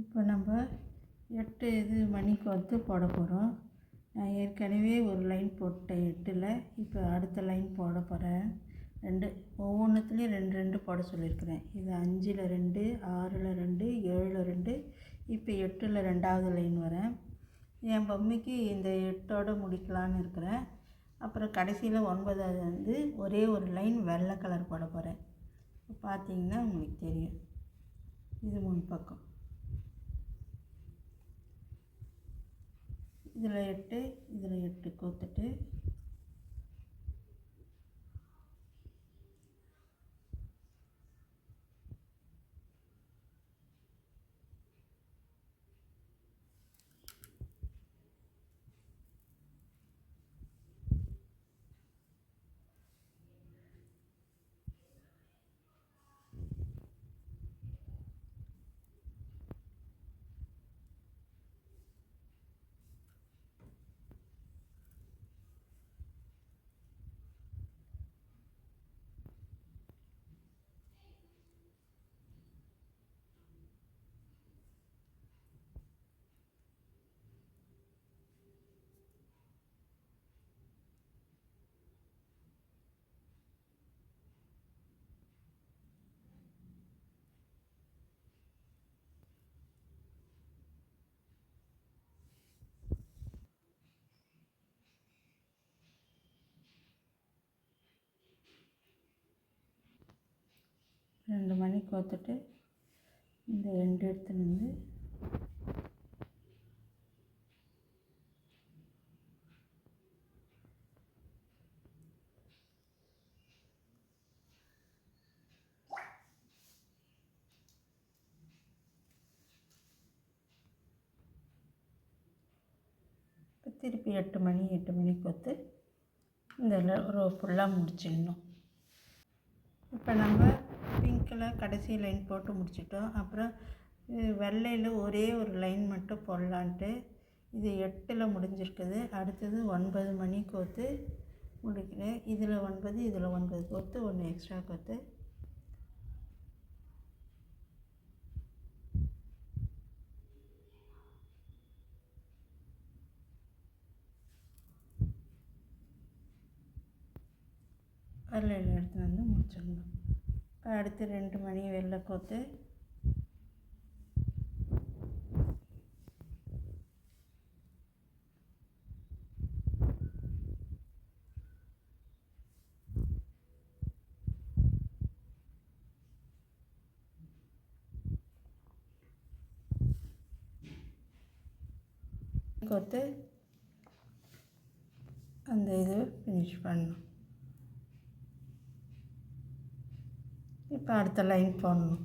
இப்போ நம்ம 8 மணிக்கு போட போகிறோம். நான் ஏற்கனவே ஒரு லைன் போட்டேன் 8ல். இப்போ அடுத்த லைன் போட போகிறேன். ஒவ்வொன்றுத்துலேயும் 2 போட சொல்லியிருக்கிறேன். இது 5ல் 2, 6ல் 2, 7ல் 2, இப்போ 8ல் 2வது லைன் வரேன். என் பொம்மைக்கு இந்த 8ஓடு முடிக்கலான்னு இருக்கிறேன். அப்புறம் கடைசியில் 9வது ஒரே ஒரு லைன் வெள்ளை கலர் போட போகிறேன். பார்த்தீங்கன்னா உங்களுக்கு தெரியும். இது முன்பக்கம். இதில் 8, இதில் 8 கோத்துட்டு ரெண்டு மணி கோத்துட்டு இந்த 2 எடுத்துன்னு திருப்பி 8 மணி கோத்து இந்த ரோ ஃபுல்லாக முடிச்சிடணும். இப்போ நம்ம பிங்க்கில் கடைசி லைன் போட்டு முடிச்சிட்டோம். அப்புறம் வெள்ளையில் ஒரே ஒரு லைன் மட்டும் போடலான்ட்டு இது 8ல் முடிஞ்சிருக்குது. அடுத்தது 9 மணி கோத்து முடிக்கிறேன். இதில் 9, இதில் 9 கோத்து 1 எக்ஸ்ட்ரா கோத்து வெள்ளையில் எடுத்துன்னு முடிச்சிடணும். இப்போ அடுத்து 2 மணி வெள்ளை கோத்து கோத்து அந்த இது ஃபினிஷ் பண்ணணும். இப்போ அடுத்த லைன் போடணும்.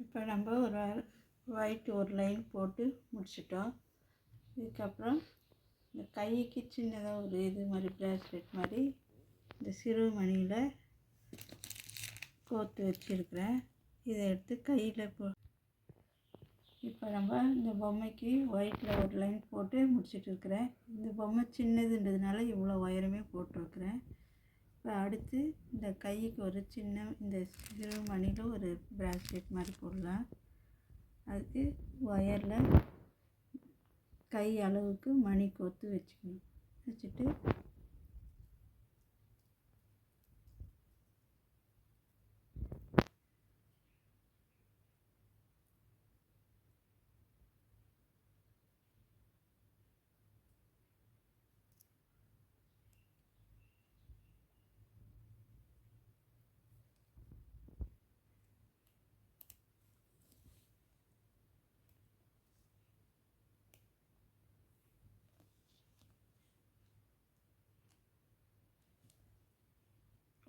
இப்போ நம்ம ஒரு ஒயிட் ஒரு லைன் போட்டு முடிச்சிட்டோம். இதுக்கப்புறம் இந்த கைக்கு சின்னதாக ஒரு இது மாதிரி ப்ராஸ்லெட் மாதிரி இந்த சிறு மணியில் கோத்து வச்சுருக்கிறேன். இதை எடுத்து கையில் இப்போ நம்ம இந்த பொம்மைக்கு ஒயிட்டில் ஒரு லைன் போட்டு முடிச்சிட்டு இருக்கிறேன். இந்த பொம்மை சின்னதுன்றதுனால இவ்வளோ ஒயரமே போட்டிருக்கிறேன். இப்போ அடுத்து இந்த கைக்கு ஒரு சின்ன இந்த சிறு மணியில் ஒரு ப்ராஸ்லெட் மாதிரி போடலாம். அதுக்கு ஒயரில் கை அளவுக்கு மணி கோத்து வச்சுக்கணும். வச்சுட்டு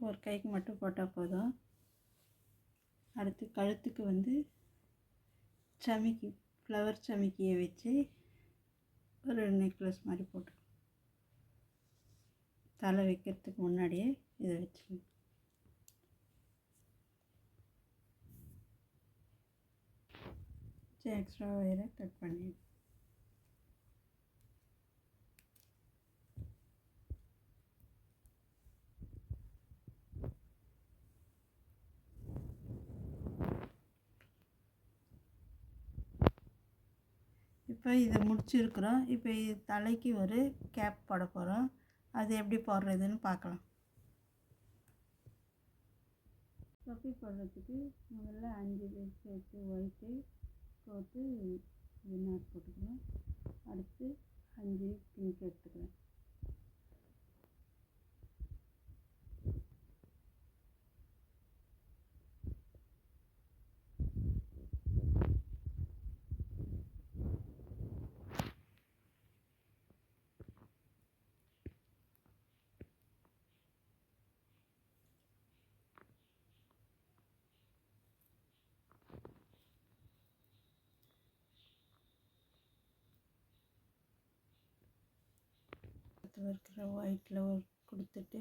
ஒரு கைக்கு மட்டும் போட்டால் போதும். அடுத்து கழுத்துக்கு சமிக்கி ஃப்ளவர் சமிக்கியை வச்சு ஒரு நெக்லஸ் மாதிரி போட்டு தலை வைக்கிறதுக்கு முன்னாடியே இதை வச்சுக்கணும். எக்ஸ்ட்ரா ஒயரை கட் பண்ணி இப்போ இதை முடிச்சிருக்கிறோம். இப்போ தலைக்கு ஒரு கேப் போட போகிறோம். அது எப்படி போடுறதுன்னு பார்க்கலாம். தொப்பி போடுறதுக்கு முதல்ல 5 பீஸ் வச்சு ஒயிட்டு கோத்து இது நாட் போட்டுக்கிறோம். அடுத்து 5 பிங்க் எடுத்துக்கிறேன். இருக்கிற ஒயிட்டில் ஒரு கொடுத்துட்டு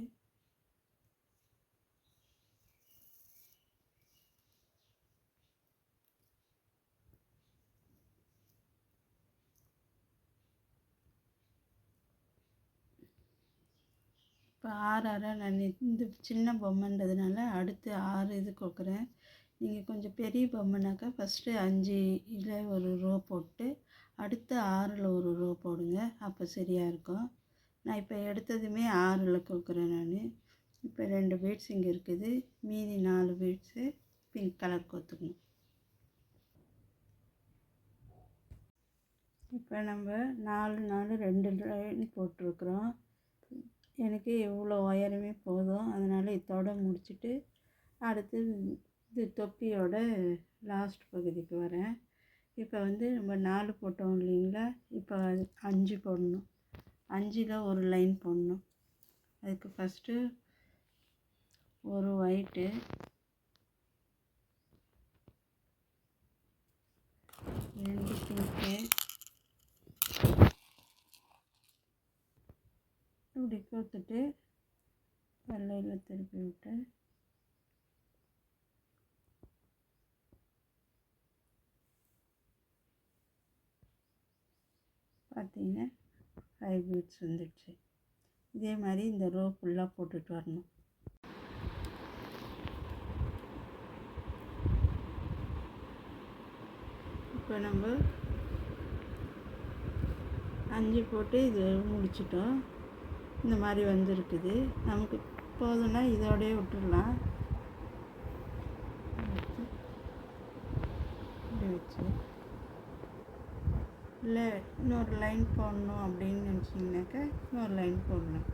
இப்போ 6 நான் இந்த சின்ன பொம்மைன்றதுனால அடுத்து 6 இது கொடுக்குறேன். நீங்கள் கொஞ்சம் பெரிய பொம்மைனாக்கா ஃபஸ்ட்டு 5 இதில் ஒரு ரோ போட்டு அடுத்து 6ல் ஒரு ரோ போடுங்க. அப்போ சரியாக இருக்கும். நான் இப்போ எடுத்ததுமே 6ல் கொடுக்குறேன். நான் இப்போ 2 பீட்ஸ் இங்கே இருக்குது. மீதி 4 பீட்ஸு பிங்க் கலர் கொத்துக்கணும். இப்போ நம்ம 4 2 லைன் போட்டிருக்குறோம். எனக்கு எவ்வளோ உயரமே போதும். அதனால் இதோட முடிச்சுட்டு அடுத்து இது தொப்பியோட லாஸ்ட் பகுதிக்கு வரேன். இப்போ நம்ம 4 போட்டோம் இல்லைங்களா? இப்போ 5 போடணும். 5ல் ஒரு லைன் போடணும். அதுக்கு ஃபஸ்ட்டு ஒரு ஒயிட்டு, 2 பிங்க்கு, இப்படி கோத்துட்டு வெள்ளையில் திருப்பி விட்டு பார்த்தீங்கன்னா 5 பீட்ஸ் வந்துடுச்சு. இதே மாதிரி இந்த ரோ ஃபுல்லாக போட்டுட்டு வரணும். இப்போ நம்ம 5 போட்டு இது முடிச்சிட்டோம். இந்த மாதிரி வந்துருக்குது. நமக்கு போதும்னா இதோடய விட்டுடலாம். இப்படி வச்சு இல்லை இன்னொரு லைன் போடணும் அப்படின்னு நினச்சிங்கனாக்கா இன்னொரு லைன் போடலாம்.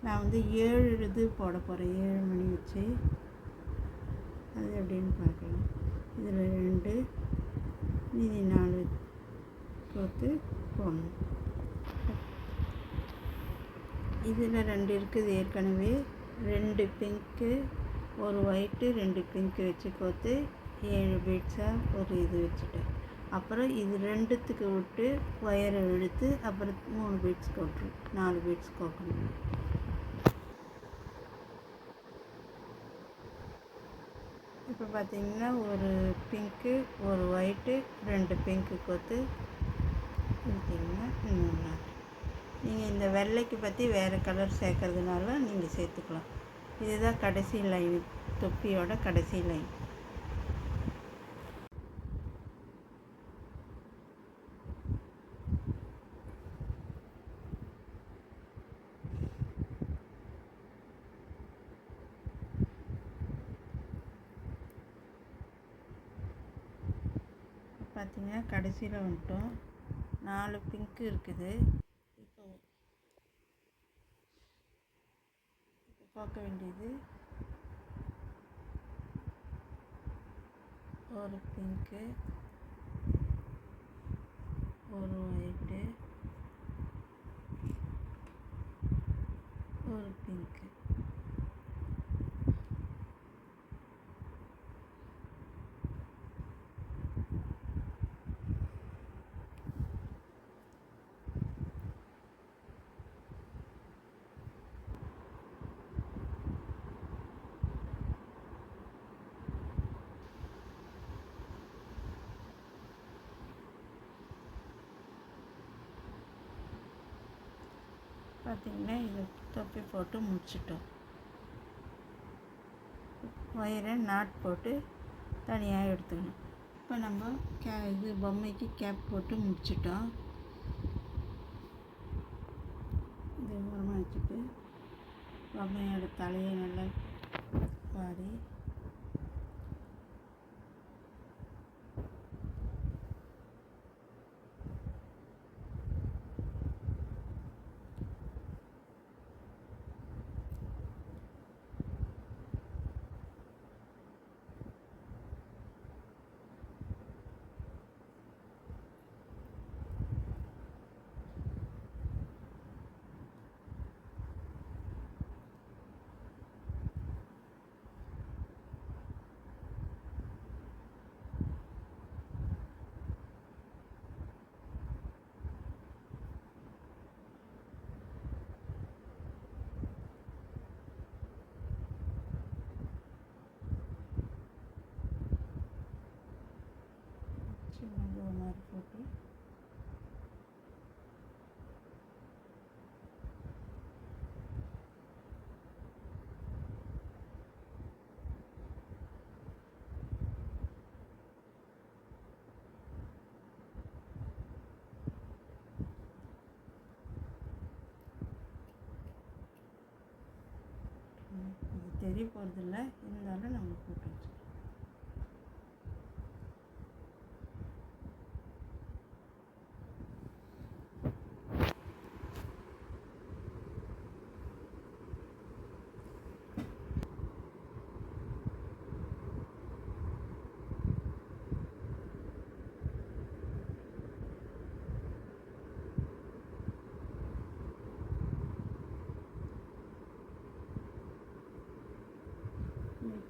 நான் 7 இது போட போகிறேன். 7 மணி வச்சு அது எப்படின்னு பார்க்கலாம். இதில் 2 மீதி 4 கோத்து போடணும். இதில் 2 இருக்குது ஏற்கனவே. 2 பிங்க்கு, ஒரு ஒயிட்டு, 2 பிங்க்கு வச்சு கோத்து 7 பீட்ஸாக ஒரு இது வச்சுட்டேன். அப்புறம் இது 2த்துக்கு விட்டு ஒயரை இழுத்து அப்புறம் 3 பீட்ஸ் கோட்டுரும். 4 பீட்ஸ் கோக்கணும். இப்போ பார்த்தீங்கன்னா ஒரு பிங்க்கு, ஒரு ஒயிட்டு, 2 பிங்க்கு கோத்து எடுத்திங்கன்னா இன்னொரு நாள். நீங்கள் இந்த வெள்ளைக்கு பற்றி வேறு கலர் சேர்க்கறதுனால நீங்கள் சேர்த்துக்கலாம். இதுதான் கடைசி லைன், தொப்பியோட கடைசி லைன். பார்த்தீங்கன்னா கடைசியில் வந்துட்டோம். 4 பிங்க்கு இருக்குது. இப்போ பார்க்க வேண்டியது ஒரு பிங்க்கு, ஒரு ஒயிட்டு, ஒரு பிங்க்கு. பார்த்திங்கன்னா இது தொப்பி போட்டு முடிச்சிட்டோம். ஒயரை நாட் போட்டு தனியாக எடுத்துக்கணும். இப்போ நம்ம இது பொம்மைக்கு கேப் போட்டு முடிச்சிட்டோம். வச்சுட்டு பொம்மையோட தலையை நல்லா வாரி சின்னதாக மாதிரி போட்டு இது தெரிய போகிறதில்ல, இருந்தாலும் நம்ம போட்டு வச்சுக்கலாம்.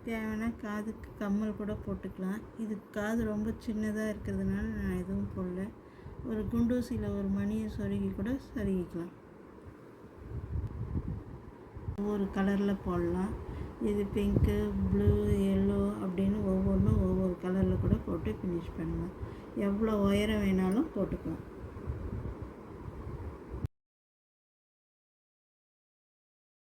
தேவைன்னா காதுக்கு கம்மல் கூட போட்டுக்கலாம். இது காது ரொம்ப சின்னதாக இருக்கிறதுனால நான் எதுவும் போடல. ஒரு குண்டூசியில் ஒரு மணியை சொருகி கூட சொருகிக்கலாம். ஒவ்வொரு கலரில் போடலாம். இது பிங்க்கு, ப்ளூ, எல்லோ அப்படின்னு ஒவ்வொன்றும் ஒவ்வொரு கலரில் கூட போட்டு ஃபினிஷ் பண்ணலாம். எவ்வளோ உயரம் வேணாலும் போட்டுக்கலாம்.